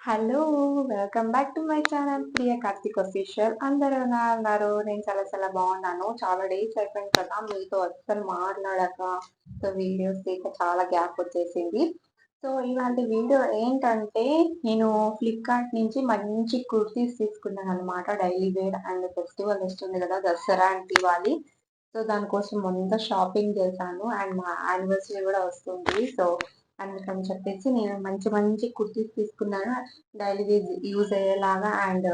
Hello! Welcome back to my channel Priya Karthik official. అందరూ ఎలా ఉన్నారు? నేను చాలా చాలా బాగున్నాను. చాలా డేస్ అయిపోయింది కదా మీతో అస్సలు మాట్లాడక. సో వీడియోస్ తీయక చాలా గ్యాప్ వచ్చేసింది. సో ఇవాల్టి వీడియో ఏంటంటే నేను ఫ్లిప్‌కార్ట్ నుంచి మంచి కుర్తీస్ తీసుకున్నాననమాట. డైలీ వేర్ అండ్ ఫెస్టివల్ వస్తుంది కదా! దసరా అండ్ దివాళీ. సో దానికోసం ముందు షాపింగ్ చేశాను అండ్ మా యానివర్సరీ కూడా వస్తుంది. సో అందుకని చెప్పేసి నేను మంచి మంచి కుర్తీస్ తీసుకున్నాను. డైలీ యూజ్ అయ్యేలాగా అండ్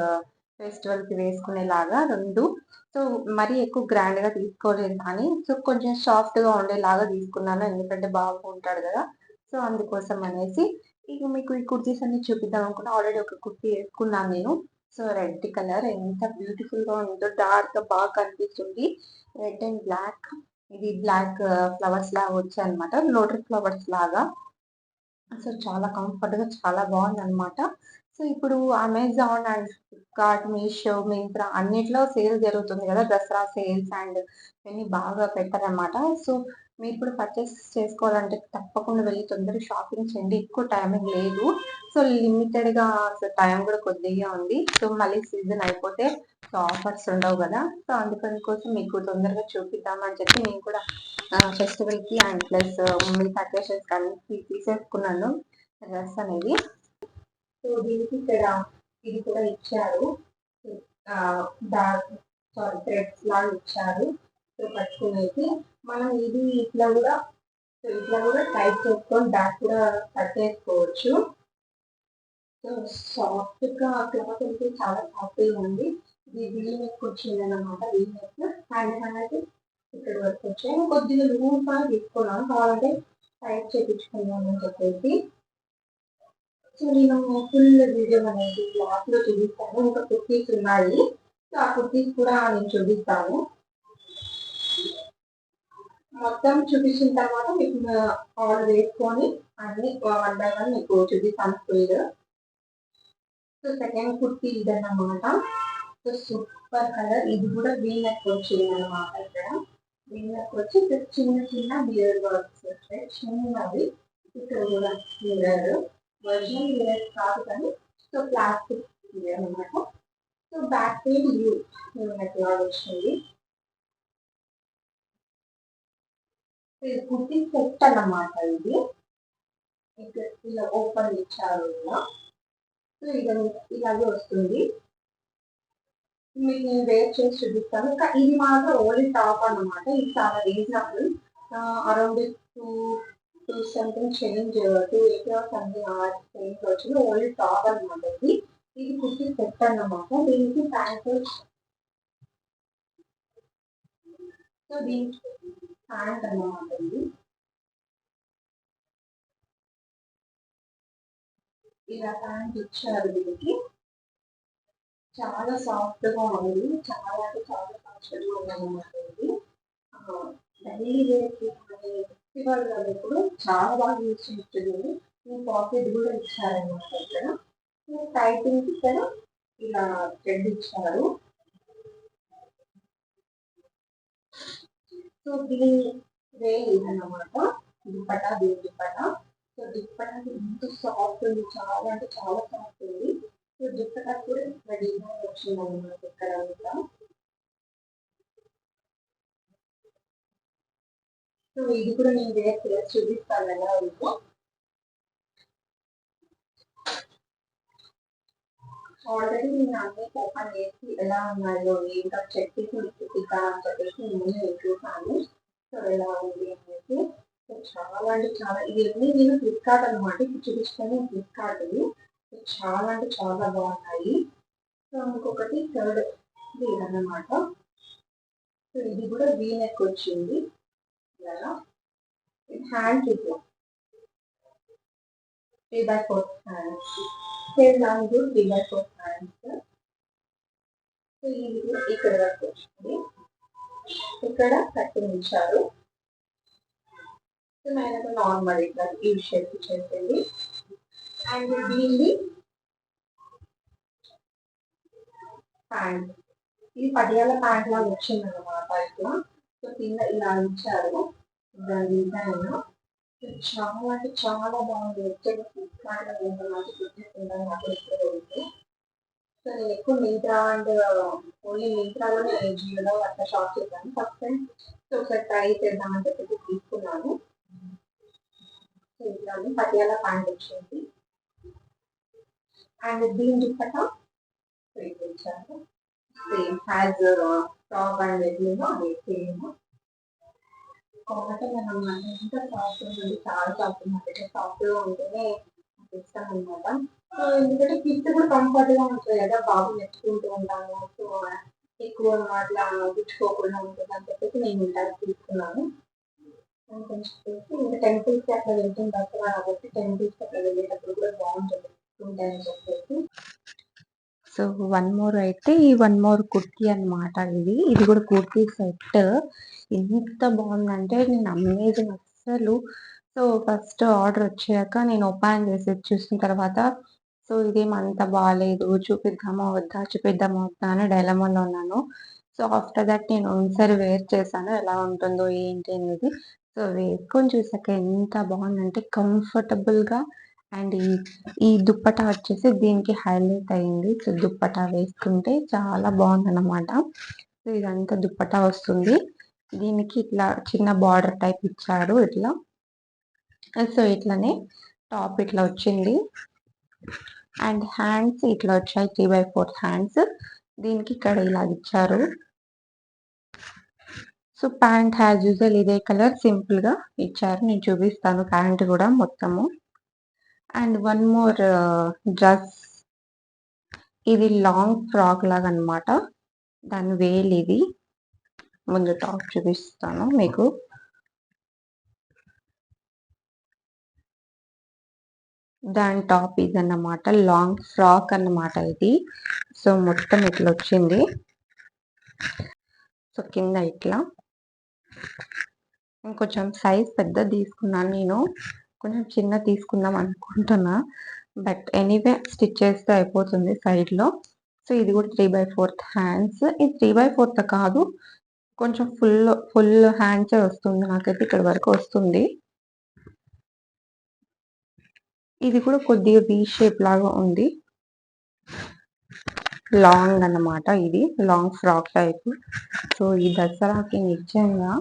ఫెస్టివల్‌కి వేసుకునేలాగా 2. సో మరీ ఎక్కువ గ్రాండ్‌గా తీసుకోలేదు కానీ సో కొంచెం సాఫ్ట్‌గా ఉండేలాగా తీసుకున్నాను. ఎందుకంటే బాబు ఉంటాడు కదా! సో అందుకోసం అనేసి ఇక మీకు ఈ కుర్తీస్ అన్ని చూపిద్దాం అనుకున్నా. ఆల్రెడీ ఒక కుర్తీ వేసుకున్నాను నేను. సో రెడ్ కలర్ ఎంత బ్యూటిఫుల్‌గా ఉందో డార్క్‌గా బాగా కనిపిస్తుంది. Red and black. ఇది బ్లాక్ ఫ్లవర్స్ లాగా వచ్చాయన్నమాట. లోటస్ ఫ్లవర్స్ లాగా. సో చాలా కంఫర్ట్‌గా చాలా బాగుందనమాట. సో ఇప్పుడు Amazon and Flipkart, Meesho, Myntra అన్నిట్లో సేల్ జరుగుతుంది కదా! దసరా సేల్స్ అండ్ ఇవన్నీ బాగా పెట్టారనమాట. సో మీరు కూడా పర్చేస్ చేసుకోవాలంటే తప్పకుండా వెళ్లి తొందరగా షాపింగ్ చేయండి. ఎక్కువ టైమింగ్ లేదు. సో లిమిటెడ్‌గా టైం కూడా కొద్దిగా ఉంది. సో మళ్ళీ సీజన్ అయిపోతే సో ఆఫర్స్ ఉండవు కదా! సో అందుకని కోసం మీకు తొందరగా చూపిద్దామని చెప్పి నేను కూడా ఫెస్టివల్‌కి అండ్ ప్లస్ మిగతా అకేషన్స్‌కి అన్నిటికి తీసేసుకున్నాను డ్రెస్ అనేది. సో దీనికి ఇక్కడ ఇది కూడా ఇచ్చారు. డార్క్ థ్రెడ్స్ లాగా ఇచ్చారు. సో పట్టుకునేసి మనం ఇది ఇట్లా కూడా టైట్ చేసుకొని బ్యాక్ కూడా కట్టేసుకోవచ్చు. సో సాఫ్ట్‌గా క్లాత్ అయితే చాలా సాఫ్ట్‌గా ఉంది. ఇది వీ నెక్ వచ్చిందనమాట. వీ నెక్ హ్యాండ్ అనేది ఇక్కడి వరకు వచ్చాయి. కొద్దిగా లూజ్‌గా తీసుకున్నాను. కావాలంటే టైట్ చేపించుకుందాం అని చెప్పేసి. సో నేను ఫుల్ వీడియో అనేది లాస్ట్‌లో చూపిస్తాను. ఇంకా కుర్తీస్ ఉన్నాయి. సో ఆ కుర్తీస్ కూడా నేను చూపిస్తాను. మొత్తం చూపించిన తర్వాత మీకు ఆర్డర్ వేసుకొని అన్ని వన్ బై వన్ మీకు చూపిస్తాను ఫుల్. సో సెకండ్ కుర్తీ ఇదన్నమాట. So super colour. ఇది కూడా వీ నెక్ వచ్చింది అనమాట. ఇక్కడ వీ నెక్ వచ్చి చిన్న చిన్న బియర్ వర్క్స్ వచ్చాయి. చిన్నవి ఇక్కడ కూడా మిర్రర్ ఒరిజినల్ మిర్రర్ కాదు కానీ సో ప్లాస్టిక్ మిర్రర్ అనమాట. So back side U neck లాగా వచ్చింది. ఇది కుర్తీ సెట్ అన్నమాట. ఇది ఇలా ఓపెన్ ఇచ్చారు ఇలా. సో ఇలాగే వస్తుంది. మీకు నేను వేర్ చేసి చూపిస్తాను. ఇంకా ఇది మాత్రం ఓన్లీ టాప్ అన్నమాట. ఇది చాలా reasonable. Around two two something change 280 something change వచ్చింది. ఓన్లీ టాప్ అన్నమాట ఇది. ఇది కుర్తీ సెట్ అన్నమాట. దీనికి ప్యాంట్ సో దీనికి ప్యాంట్ అన్నమాట ఇది. ఇలా ప్యాంట్ ఇచ్చారు దీనికి. చాలా సాఫ్ట్ గా ఉంది. చాలా అంటే చాలా కంఫర్టబుల్ ఉందన్నమాట ఇది. డైలీ వేర్ ఫెస్టివల్ ఇప్పుడు చాలా బాగా యూజ్ చేస్తుంది. ఈ పాకెట్ కూడా ఇచ్చారన్నమాట ఇక్కడ. టైటింగ్ ఇక్కడ ఇలా థ్రెడ్ ఇచ్చారు. సో దీని వే ఇదన్నమాట. దుప్పటా దీని దుప్పటా. సో దుప్పటా ఎంత సాఫ్ట్ ఉంది. చాలా అంటే చాలా సాఫ్ట్ ఉంది. సో దుప్పటా కూడా రెడీగా వచ్చింది అన్నమాట ఇక్కడ అంతా. సో ఇది కూడా నేను వేర్ చేసి చూపిస్తాను ఎలా ఉందో. ఆల్రెడీ నేను అన్ని ఓపెన్ చేసి ఎలా ఉన్నాయో ఏంటో చెప్పి చూపిస్తాను అని చెప్పేసి నేను చూసాను. సో ఎలా ఉంది అనేసి. సో చాలా అంటే చాలా ఇవన్నీ నేను ఫ్లిప్కార్ట్ అనమాట. ఇప్పుడు చూపించుకొని ఫ్లిప్కార్ట్ ఇది. సో చాలా అంటే చాలా బాగున్నాయి. సో ఇంకొకటి థర్డ్ ఇదన్నమాట. సో ఇది కూడా వీ నెక్ వచ్చింది. ఇలా హ్యాండ్స్ ఇట్లా 3/4 హ్యాండ్స్. సేమ్ దాని కూడా 3/4 హ్యాండ్స్. సో ఇది కూడా ఇక్కడ వరకు వచ్చింది. ఇక్కడ కటింగ్ ఇచ్చారు. సో నేను నార్మల్ ఇట్లా ఈ షేప్ చేసేది. అండ్ దీన్ని ప్యాంట్. ఇది పటియాల ప్యాంట్ లాగా వచ్చింది అనమాట ఇట్లా. సో కింద ఇలా ఇచ్చారు దాని డిజైన్. చాలా అంటే చాలా బాగుంది. యాక్చువల్‌గా ఫ్లిప్‌కార్ట్‌లో ఇంత మంచి ఫీచర్స్ ఉంటాయని నాకు కూడా ఇప్పుడే తెలుసు. సో, నేను ఎక్కువ మింత్రా అండ్ ఓన్లీ మింత్రాలోనే జియోలో అట్లా షాప్ చేశాను ఫస్ట్ టైం. సో, ఒకసారి ట్రై చేద్దామని చెప్పేసి తీసుకున్నాను. సో, ఇట్లా ఉంది. పటియాలా ప్యాంట్ వచ్చింది. అండ్ దీని దుపట్టా సో ఇట్లా ఇచ్చారు. Same has top and legging అదే సేమ్. కాటన్ అన్నమాట. ఎంత సాఫ్ట్ ఉంటుంది. చాలా సాఫ్ట్ ఉంది. సాఫ్ట్‌గా ఉంటేనే నాకు ఇష్టం అన్నమాట. సో, ఎందుకంటే కిడ్స్ కూడా కంఫర్ట్‌గా ఉంటాయి కదా! బాబుని ఎత్తుకుంటూ ఉంటాను. సో, ఎక్కువ అట్లా గుచ్చుకోకుండా ఉంటుందని చెప్పేసి నేను ఇలా తీసుకున్నాను. అందుకని చెప్పేసి ఇంకా టెంపుల్స్‌కి అట్లా వెళ్తుంటారు కదా! కాబట్టి టెంపుల్స్‌కి అట్లా వెళ్ళేటప్పుడు కూడా బాగుంటుంది ఉంటాయని చెప్పేసి. సో, వన్ మోర్ అయితే ఈ వన్ మోర్ కుర్తీ అన్నమాట ఇది. ఇది కూడా కుర్తీ సెట్. ఎంత బాగుందంటే నేను అమేజింగ్ అస్సలు. సో, ఫస్ట్ ఆర్డర్ వచ్చాక నేను ఓపెన్ చేసి చూసిన తర్వాత సో, ఇదేం అంత బాలేదు. చూపిద్దామా వద్దా? చూపిద్దామా వద్దా? అని డైలమాలో ఉన్నాను. సో, ఆఫ్టర్ థట్ నేను ఒకసారి వేర్ చేశాను. ఎలా ఉంటుందో ఏంటి అనేది. సో, వేసుకొని చూసాక ఎంత బాగుందంటే కంఫర్టబుల్‌గా అండ్ ఈ దుప్పట్టా వచ్చేసి దీనికి హైలైట్ అయింది. సో, దుప్పట్టా వేసుకుంటే చాలా బాగుందన్నమాట. సో, ఇదంతా దుప్పట్టా వస్తుంది. దీనికి ఇట్లా చిన్న బార్డర్ టైప్ ఇచ్చారు ఇట్లా. సో, ఇట్లనే టాప్ ఇట్లా వచ్చింది. అండ్ హ్యాండ్స్ ఇట్లా వచ్చాయి 3/4 హ్యాండ్స్. దీనికి ఇక్కడ ఇలా ఇచ్చారు. సో, ప్యాంట్ యాజ్ యూజువల్ ఇదే కలర్ సింపుల్‌గా ఇచ్చారు. నేను చూపిస్తాను ప్యాంట్ కూడా మొత్తము. And one more dress. ఇది లాంగ్ ఫ్రాక్ లాగా అన్నమాట. దాని వేల్ ఇది. ముందు టాప్ చూపిస్తాను మీకు. దాని టాప్ ఇదన్నమాట. లాంగ్ ఫ్రాక్ అన్నమాట ఇది. సో, మొత్తం ఇట్లా వచ్చింది. సో, కింద ఇట్లా. ఇంకొంచెం సైజ్ పెద్దది తీసుకున్నాను నేను. కొంచెం చిన్నది తీసుకుందాం అనుకుంటున్నా. బట్ ఎనీవే స్టిచ్ చేస్తే అయిపోతుంది సైడ్‌లో. సో, ఇది కూడా 3/4 హ్యాండ్స్. ఇది 3/4 కాదు. కొంచెం ఫుల్ హ్యాండ్సే వస్తుంది. నాకైతే ఇక్కడి వరకు వస్తుంది. ఇది కూడా కొద్దిగా వి షేప్ లాగా ఉంది. లాంగ్ అన్నమాట ఇది. Long frock type. సో, ఈ దసరాకి నిజంగా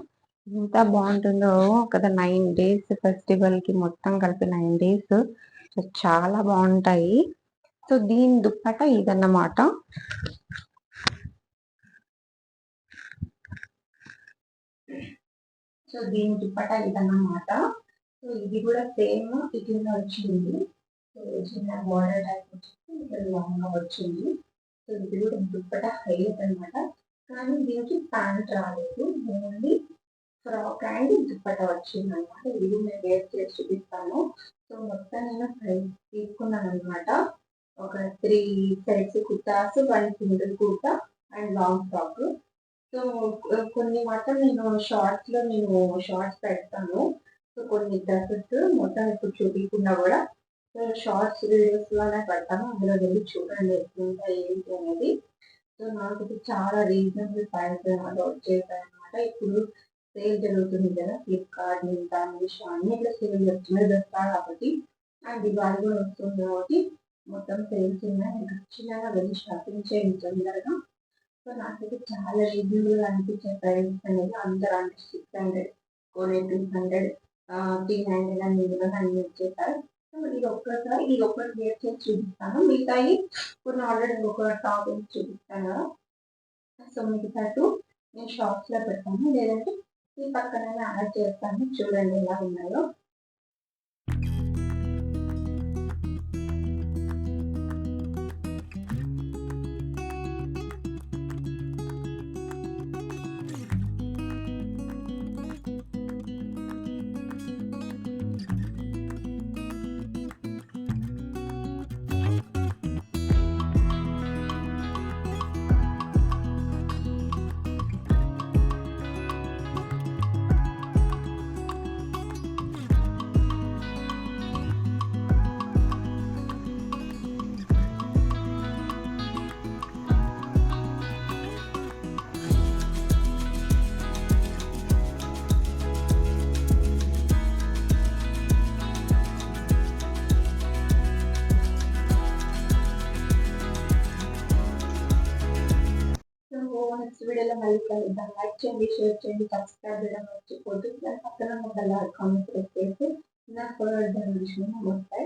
ఎంత బాగుంటుందో కదా! 9 డేస్ ఫెస్టివల్‌కి మొత్తం కలిపి 9 డేస్ సో, చాలా బాగుంటాయి. సో, దీని దుప్పట్టా ఇదన్నమాట. సో, దీని దుప్పట్టా ఇదన్నమాట. సో, ఇది కూడా సేమ్ ఇట్లనే వచ్చింది. సో, చిన్న బార్డర్ టైప్ వచ్చేసి ఇక్కడ లాంగ్‌గా వచ్చింది. సో, ఇది కూడా దుప్పట్టా హైలైట్ అన్నమాట. కానీ దీనికి ప్యాంట్ రాలేదు. ఓన్లీ ఫ్రాక్ అండ్ దుప్పట్టా వచ్చిందన్నమాట. ఇది కూడా నేను వేర్ చేసి చూపిస్తాను. సో, మొత్తం నేను తీసుకున్నానన్నమాట. ఒక 3 sets kurtas, 1 single kurta and long frock. So, కొన్ని మాత్రం నేను షార్ట్స్ పెడతాను. సో, కొన్ని డ్రెసెస్ మొత్తం ఇప్పుడు చూపించకుండా కూడా సో, షార్ట్స్ వీడియోస్‌లోనే పెడతాను. అందులో వెళ్లి చూడండి ఎట్లుంటాయి ఏంటి అనేది. సో, నాకైతే చాలా రీజనబుల్ ప్రైస్‌లో వచ్చేసాయన్నమాట. ఇప్పుడు సేల్ జరుగుతుంది కదా! ఫ్లిప్‌కార్ట్, మింత్రా, మీషో అన్నిట్లో సేల్ జరుగుతుంది దసరా కాబట్టి. అండ్ దివాళీ కూడా వస్తుంది కాబట్టి మొత్తం సేల్స్ ఉన్నాయి. మీరు ఖచ్చితంగా వెళ్ళి షాపింగ్ చేయండి తొందరగా. సో, నాకైతే చాలా రీజనబుల్‌గా అనిపించే ప్రైజెస్ అనేది అందరూ అంటే 600 కొన్ని 200 399 అని ఇందులో అన్ని ఇచ్చేసారు. సో, ఇది ఒక్కటి వేర్ చేసి చూపిస్తాను. మిగతాయి కొన్ని ఆల్రెడీ ఇంకొక టాప్ వేసి చూపిస్తాను కదా! సో, మిగతా 2 నేను షార్ట్స్‌లో పెడతాను. లేదంటే ఈ పక్కనైనా యాడ్ చేస్తాను. చూడండి ఎలా ఉన్నాయో. వీడియోలో మళ్ళీ కలుద్దాం. లైక్ చేయండి, షేర్ చేయండి, సబ్స్క్రైబ్ చేయడం మర్చిపోద్దు. దాని పక్కన ఉన్న బెల్ ఐకాన్ ప్రెస్ చేసి నాకు ఫర్దర్ నోటిఫికేషన్ వస్తాయి.